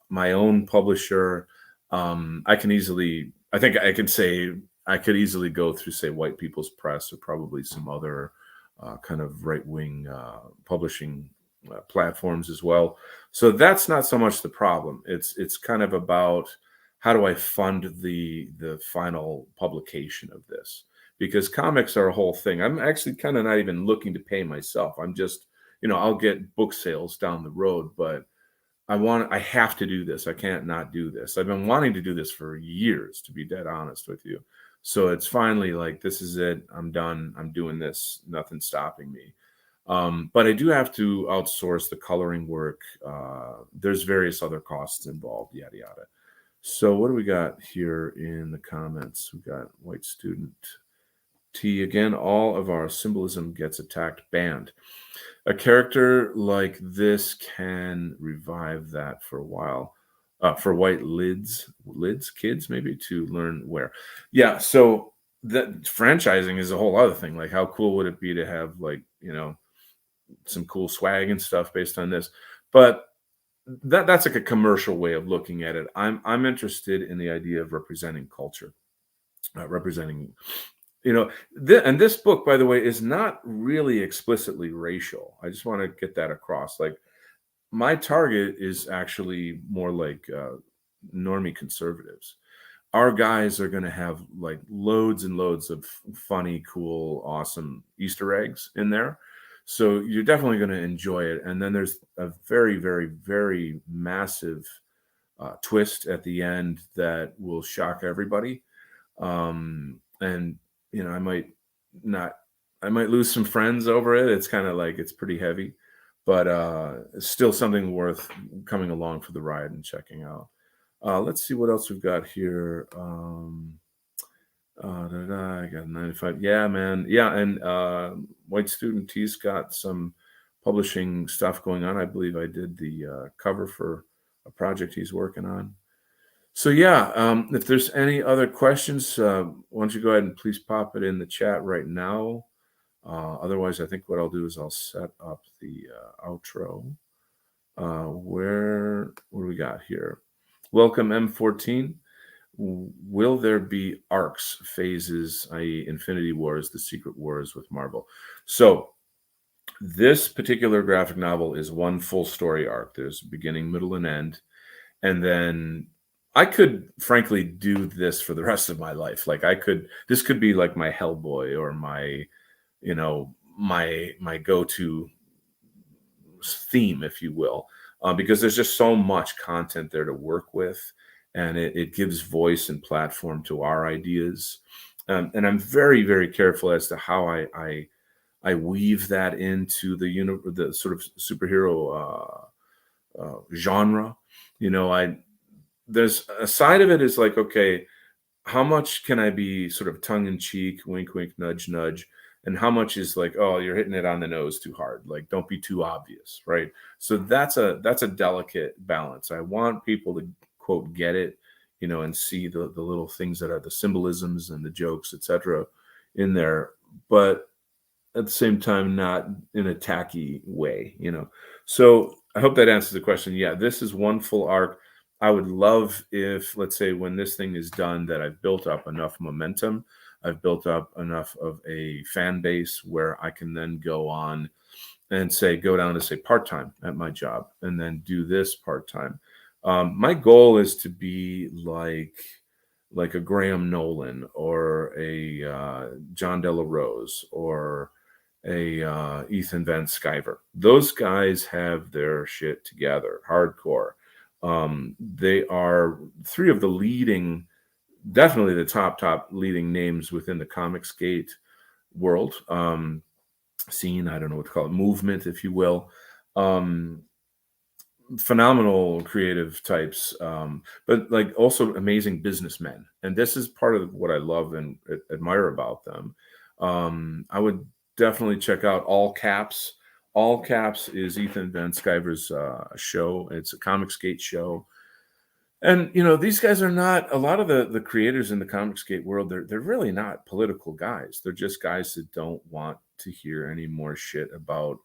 my own publisher. I think I can say I could easily go through, say, White People's Press or probably some other kind of right-wing publishing platforms as well. So that's not so much the problem. It's kind of about how do I fund the final publication of this, because comics are a whole thing. I'm actually kind of not even looking to pay myself. I'm just I'll get book sales down the road, but I have to do this. I can't not do this. I've been wanting to do this for years, to be dead honest with you. So it's finally like, this is it. I'm done. I'm doing this. Nothing's stopping me. But I do have to outsource the coloring work. There's various other costs involved, yada, yada. So what do we got here in the comments? We got white student T again. All of our symbolism gets attacked, banned. A character like this can revive that for a while. For white kids maybe to learn where. Yeah, so that franchising is a whole other thing. Like, how cool would it be to have like, some cool swag and stuff based on this? But that's like a commercial way of looking at it. I'm interested in the idea of representing culture, representing and this book, by the way, is not really explicitly racial. I just want to get that across. Like, my target is actually more like normie conservatives. Our guys are going to have like loads and loads of funny, cool, awesome Easter eggs in there. So you're definitely going to enjoy it. And then there's a very, very, very massive twist at the end that will shock everybody. And I might lose some friends over it. It's kind of like, it's pretty heavy, but it's still something worth coming along for the ride and checking out. Let's see what else we've got here. I got 95. Yeah, man. Yeah, and White Student T's got some publishing stuff going on. I believe I did the cover for a project he's working on. So yeah, if there's any other questions, why don't you go ahead and please pop it in the chat right now. Otherwise, I think what I'll do is I'll set up the outro. What do we got here? Welcome, M14. Will there be arcs, phases, i.e. Infinity Wars, the Secret Wars with Marvel? So this particular graphic novel is one full story arc. There's beginning, middle, and end. And then I could frankly do this for the rest of my life. Like, this could be like my Hellboy or my, my go-to theme, if you will, because there's just so much content there to work with, and it gives voice and platform to our ideas. And I'm very, very careful as to how I weave that into the sort of superhero genre. There's a side of it is like, okay, how much can I be sort of tongue in cheek, wink, wink, nudge, nudge, and how much is like, oh, you're hitting it on the nose too hard. Like, don't be too obvious, right? So that's a delicate balance. I want people to quote get it, and see the little things that are the symbolisms and the jokes, etc., in there. but at the same time, not in a tacky way, you know. So I hope that answers the question. Yeah, this is one full arc. I would love if, let's say, when this thing is done, that I've built up enough momentum, I've built up enough of a fan base where I can then go on and say, go down to say part time at my job and then do this part time. My goal is to be like a Graham Nolan or a John Della Rose or a Ethan Van Sciver. Those guys have their shit together, hardcore. They are three of the leading, definitely the top leading names within the Comicsgate world. Scene, I don't know what to call it, movement, if you will. Um, Phenomenal creative types, but like also amazing businessmen. And this is part of what I love and admire about them. I would definitely check out All Caps. All Caps is Ethan Van Sciver's show. It's a Comicsgate show. And you know, these guys are not, a lot of the creators in the Comicsgate world, they're really not political guys. They're just guys that don't want to hear any more shit about,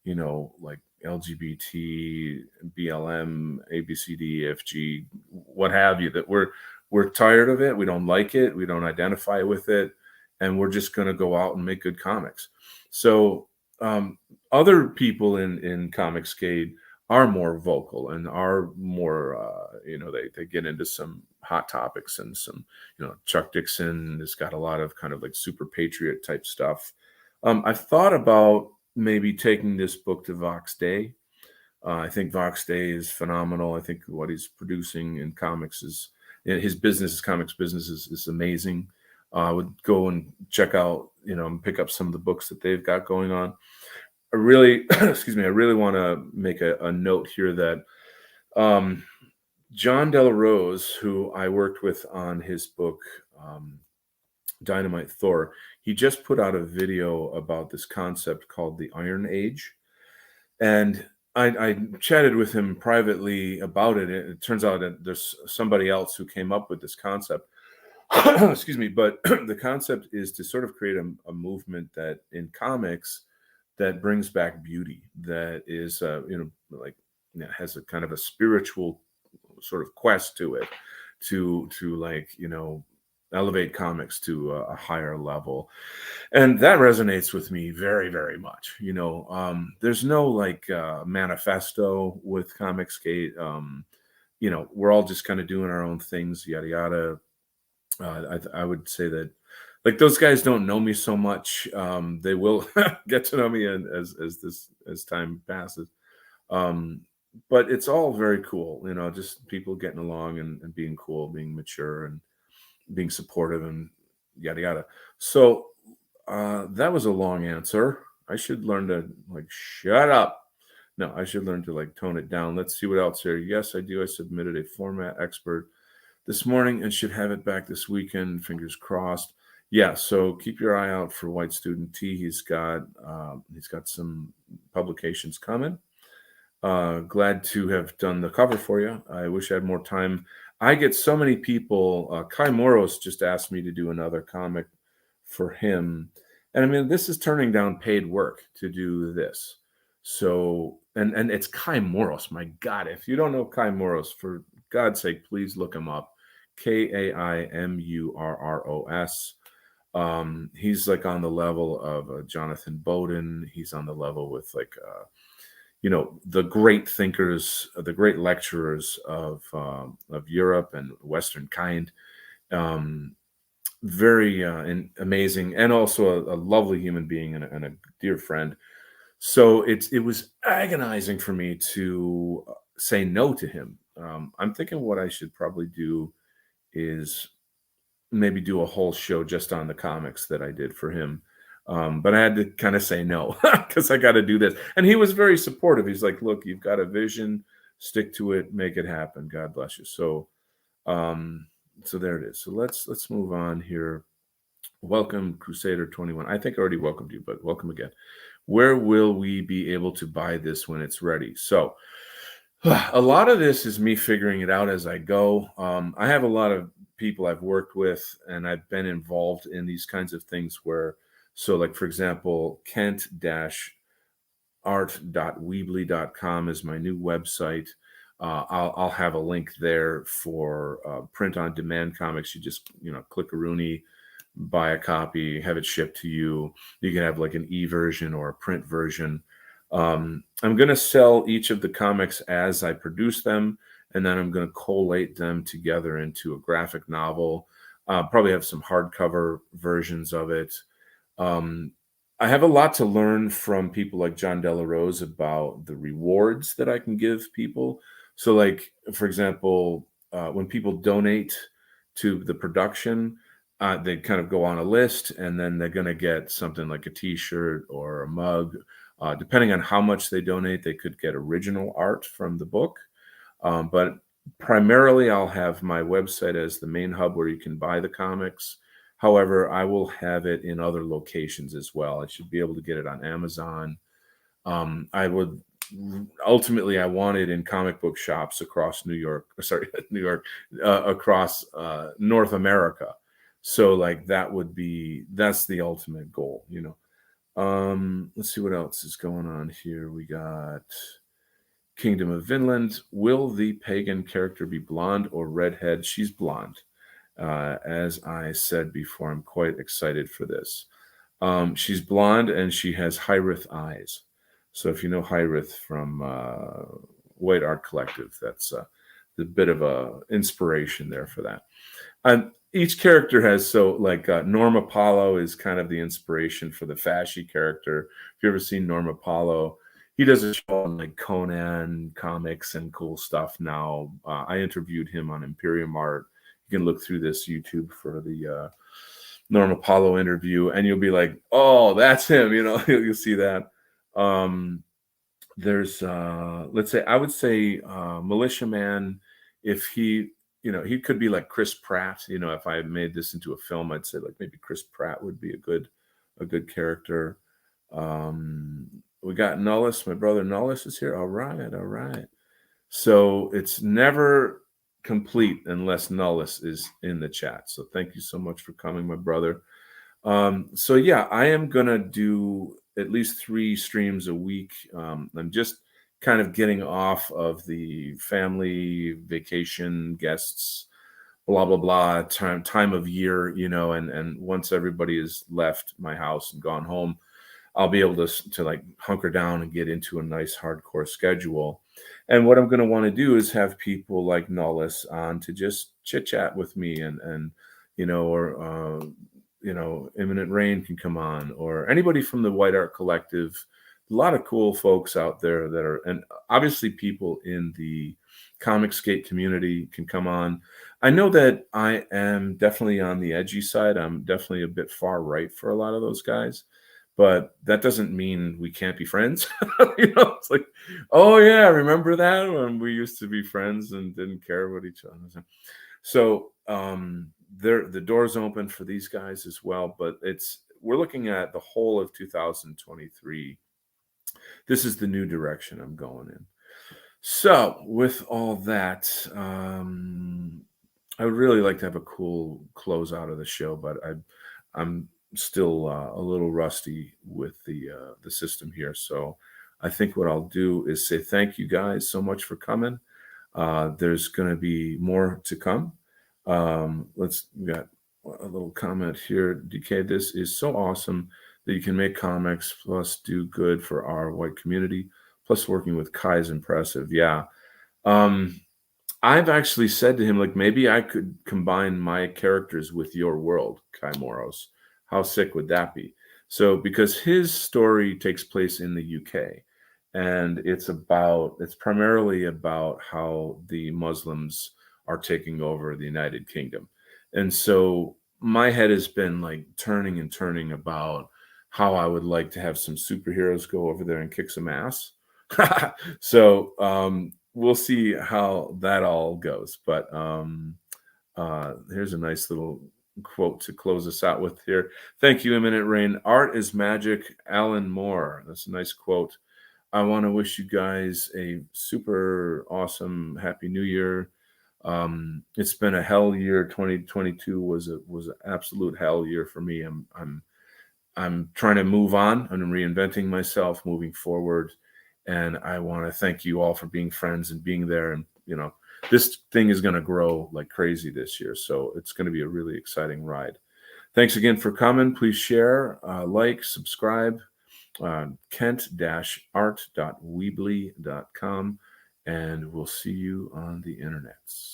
you know, like LGBT, BLM, ABCD, FG, what have you, that we're tired of it, we don't like it, we don't identify with it, and we're just going to go out and make good comics. So other people in Comicsgate are more vocal and are more, you know, they get into some hot topics and some, you know, Chuck Dixon has got a lot of kind of like super patriot type stuff. I've thought about maybe taking this book to Vox Day. I think Vox Day is phenomenal. I think what he's producing in comics is, his business, his comics business is amazing. I would go and check out, you know, and pick up some of the books that they've got going on. I really, excuse me, I really want to make a note here that um, John Della Rose, who I worked with on his book, Dynamite Thor, he just put out a video about this concept called the Iron Age. And I chatted with him privately about it. It turns out that there's somebody else who came up with this concept. Excuse me, but the concept is to sort of create a movement that in comics that brings back beauty, that is, you know, like, you know, has a kind of a spiritual sort of quest to it, to like, you know, elevate comics to a higher level. And that resonates with me very, very much. You know, there's no like manifesto with Comicsgate. You know, we're all just kind of doing our own things, yada yada. I would say that, like, those guys don't know me so much. They will get to know me as time passes. Um, but it's all very cool, you know, just people getting along and being cool, being mature and being supportive and yada yada. So that was a long answer. I should learn to like shut up. No, I should learn to like tone it down. Let's see what else here. Yes, I do. I submitted a format expert this morning and should have it back this weekend. Fingers crossed. Yeah, so keep your eye out for White Student T. He's got some publications coming. Glad to have done the cover for you. I wish I had more time. I get so many people. Kai Moros just asked me to do another comic for him, and I mean, this is turning down paid work to do this. So, and it's Kai Moros. My God, if you don't know Kai Moros, for God's sake, please look him up. Kaimurros. He's like on the level of Jonathan Bowden. He's on the level with like you know, the great thinkers, the great lecturers of Europe and Western kind. Very amazing, and also a lovely human being and a dear friend. So it was agonizing for me to say no to him. I'm thinking what I should probably do is maybe do a whole show just on the comics that I did for him. But I had to kind of say no because I got to do this. And he was very supportive. He's like, look, you've got a vision, stick to it, make it happen. God bless you. So, so there it is. So let's move on here. Welcome, Crusader 21. I think I already welcomed you, but welcome again. Where will we be able to buy this when it's ready? So a lot of this is me figuring it out as I go. I have a lot of people I've worked with, and I've been involved in these kinds of things where So like, for example, kent-art.weebly.com is my new website. I'll have a link there for print on demand comics. You just, click a Rooney, buy a copy, have it shipped to you. You can have like an e-version or a print version. I'm going to sell each of the comics as I produce them, and then I'm going to collate them together into a graphic novel. Probably have some hardcover versions of it. Um, I have a lot to learn from people like John Della Rose about the rewards that I can give people. So, like, for example, when people donate to the production, they kind of go on a list, and then they're going to get something like a T-shirt or a mug. Depending on how much they donate, they could get original art from the book. But primarily, I'll have my website as the main hub where you can buy the comics. However, I will have it in other locations as well. I should be able to get it on Amazon. I would ultimately, I want it in comic book shops across New York, sorry, New York, across North America. So like that's the ultimate goal, Let's see what else is going on here. We got Kingdom of Vinland. Will the pagan character be blonde or redhead? She's blonde. As I said before, I'm quite excited for this. She's blonde and she has Hyrith eyes. So if you know Hyrith from White Art Collective, that's a bit of a inspiration there for that. And each character has, so like Norm Apollo is kind of the inspiration for the Fasci character. If you ever seen Norm Apollo, he does a show on like Conan comics and cool stuff now. I interviewed him on Imperium Art. You can look through this YouTube for the Norm Apollo interview, and you'll be like, "Oh, that's him!" You'll see that. There's, let's say, I would say, Militiaman. If he could be like Chris Pratt. If I made this into a film, I'd say like maybe Chris Pratt would be a good character. We got Nullis. My brother Nullis is here. All right. So it's never complete unless Nullis is in the chat. So thank you so much for coming, my brother. So yeah, I am gonna do at least 3 streams a week. I'm just kind of getting off of the family vacation guests, blah blah blah time of year, and once everybody has left my house and gone home, I'll be able to like hunker down and get into a nice hardcore schedule. And what I'm going to want to do is have people like Nullis on to just chit chat with me, and or Imminent Rain can come on, or anybody from the White Art Collective. A lot of cool folks out there that are, and obviously people in the Comicsgate community can come on. I know that I am definitely on the edgy side. I'm definitely a bit far right for a lot of those guys. But that doesn't mean we can't be friends. It's like, oh yeah, remember that when we used to be friends and didn't care about each other. So the door's open for these guys as well. But we're looking at the whole of 2023. This is the new direction I'm going in. So with all that, I would really like to have a cool close out of the show, but I'm still a little rusty with the system here. So I think what I'll do is say thank you guys so much for coming. There's going to be more to come. We got a little comment here. DK, this is so awesome that you can make comics plus do good for our white community. Plus working with Kai is impressive. Yeah. I've actually said to him, like, maybe I could combine my characters with your world, Kai Moros. How sick would that be? So, because his story takes place in the UK, and it's primarily about how the Muslims are taking over the United Kingdom. And so my head has been like turning and turning about how I would like to have some superheroes go over there and kick some ass. So, we'll see how that all goes. But here's a nice little quote to close us out with here. Thank you, Imminent Rain. Art is magic. Alan Moore. That's a nice quote. I want to wish you guys a super awesome Happy New Year. It's been a hell year. 2022 was an absolute hell year for me. I'm I'm trying to move on and reinventing myself, moving forward. And I want to thank you all for being friends and being there. And, this thing is going to grow like crazy this year. So it's going to be a really exciting ride. Thanks again for coming. Please share, like, subscribe, kent-art.weebly.com. And we'll see you on the internets.